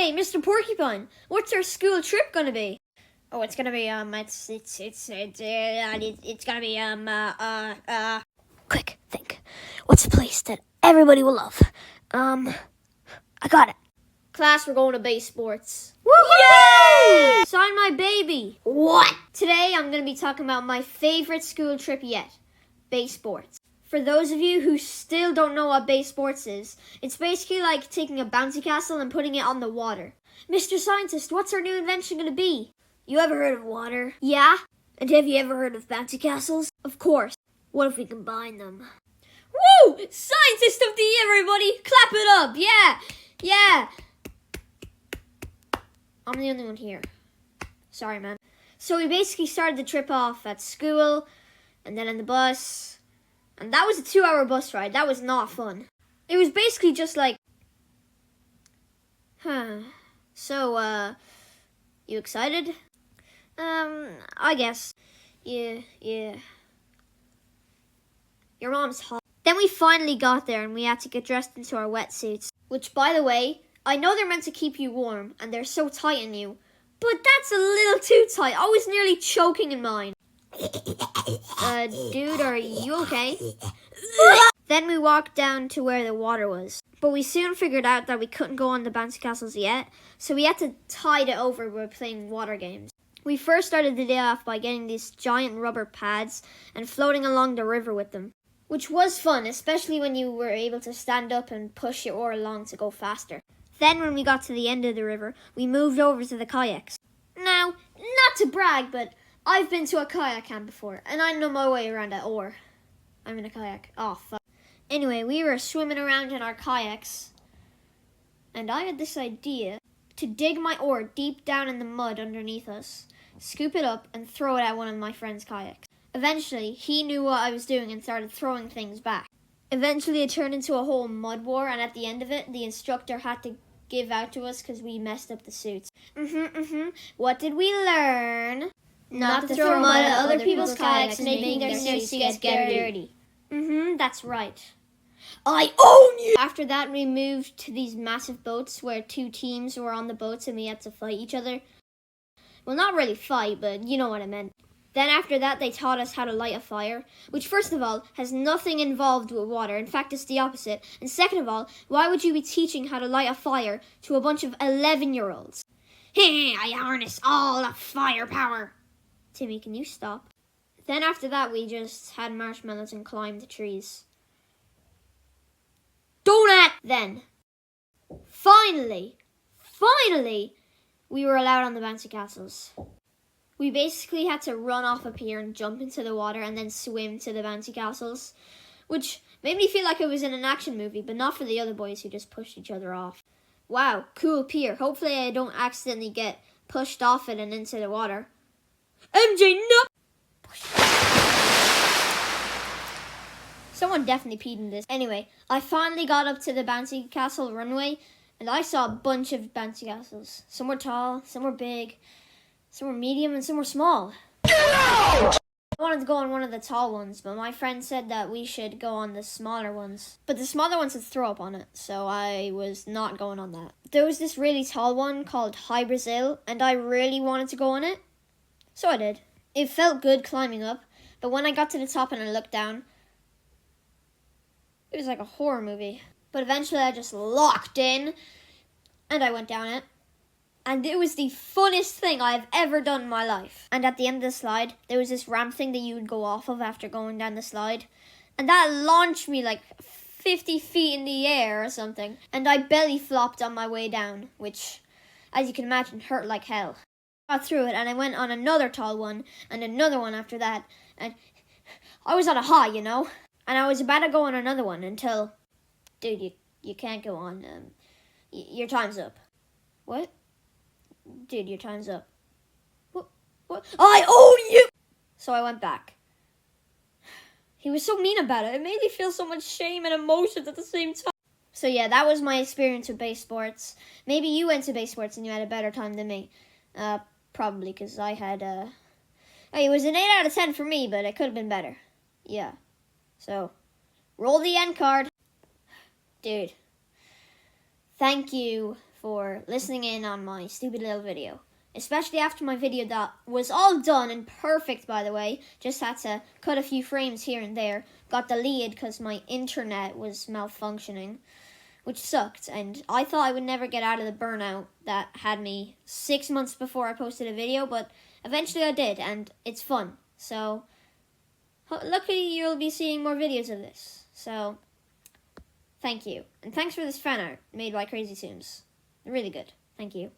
Hey, Mr. Porcupine, what's our school trip gonna be? Oh, it's gonna be it's gonna be Quick, think. What's a place that everybody will love? I got it. Class, we're going to Bay Sports. Woohoo! Sign my baby. What? Today I'm gonna be talking about my favorite school trip yet, Bay Sports. For those of you who still don't know what Bay Sports is, it's basically like taking a bouncy castle and putting it on the water. Mr. Scientist, what's our new invention gonna be? You ever heard of water? Yeah? And have you ever heard of bouncy castles? Of course. What if we combine them? Woo! Scientist of the year, everybody! Clap it up! Yeah! Yeah! I'm the only one here. Sorry, man. So we basically started the trip off at school, and then in the bus. And that was a 2-hour bus ride. That was not fun. It was basically just like... So, you excited? I guess. Yeah. Your mom's hot. Then we finally got there and we had to get dressed into our wetsuits. Which, by the way, I know they're meant to keep you warm and they're so tight on you. But that's a little too tight. I was nearly choking in mine. Dude, are you okay? Then we walked down to where the water was. But we soon figured out that we couldn't go on the bouncy castles yet, so we had to tide it over by playing water games. We first started the day off by getting these giant rubber pads and floating along the river with them, which was fun, especially when you were able to stand up and push your oar along to go faster. Then when we got to the end of the river, we moved over to the kayaks. Now, not to brag, but I've been to a kayak camp before, and I know my way around that oar. I'm in a kayak. Oh, fuck. Anyway, we were swimming around in our kayaks, and I had this idea to dig my oar deep down in the mud underneath us, scoop it up, and throw it at one of my friend's kayaks. Eventually, he knew what I was doing and started throwing things back. Eventually, it turned into a whole mud war, and at the end of it, the instructor had to give out to us because we messed up the suits. What did we learn? Not to throw mud at other people's kayaks, making their suits get dirty. That's right. I own you! After that, we moved to these massive boats where 2 teams were on the boats and we had to fight each other. Well, not really fight, but you know what I meant. Then after that, they taught us how to light a fire, which first of all, has nothing involved with water. In fact, it's the opposite. And second of all, why would you be teaching how to light a fire to a bunch of 11-year-olds? Hey, I harness all the firepower. Timmy, can you stop? Then after that, we just had marshmallows and climbed the trees. Donut! Then, finally, we were allowed on the bouncy castles. We basically had to run off a pier and jump into the water and then swim to the bouncy castles, which made me feel like it was in an action movie, but not for the other boys who just pushed each other off. Wow, cool pier. Hopefully I don't accidentally get pushed off it and into the water. MJ, no! Someone definitely peed in this. Anyway, I finally got up to the bouncy castle runway, and I saw a bunch of bouncy castles. Some were tall, some were big, some were medium, and some were small. Get out! I wanted to go on one of the tall ones, but my friend said that we should go on the smaller ones. But the smaller ones had throw up on it, so I was not going on that. There was this really tall one called High Brazil, and I really wanted to go on it, so I did. It felt good climbing up, but when I got to the top and I looked down, it was like a horror movie. But eventually I just locked in, and I went down it. And it was the funnest thing I've ever done in my life. And at the end of the slide, there was this ramp thing that you would go off of after going down the slide. And that launched me like 50 feet in the air or something. And I belly flopped on my way down, which, as you can imagine, hurt like hell. I got through it, and I went on another tall one, and another one after that. And I was on a high, you know? And I was about to go on another one until... Dude, you can't go on. Your time's up. What? Dude, your time's up. What? I own you! So I went back. He was so mean about it. It made me feel so much shame and emotions at the same time. So yeah, that was my experience with Bay Sports. Maybe you went to Bay Sports and you had a better time than me. Probably, because I had, it was an 8 out of 10 for me, but it could have been better. Yeah. So, roll the end card. Dude, thank you for listening in on my stupid little video. Especially after my video that was all done and perfect, by the way. Just had to cut a few frames here and there. Got deleted because my internet was malfunctioning, which sucked. And I thought I would never get out of the burnout that had me 6 months before I posted a video, but eventually I did, and it's fun. So, luckily you'll be seeing more videos of this. So, thank you. And thanks for this fan art made by Crazy Sims. Really good. Thank you.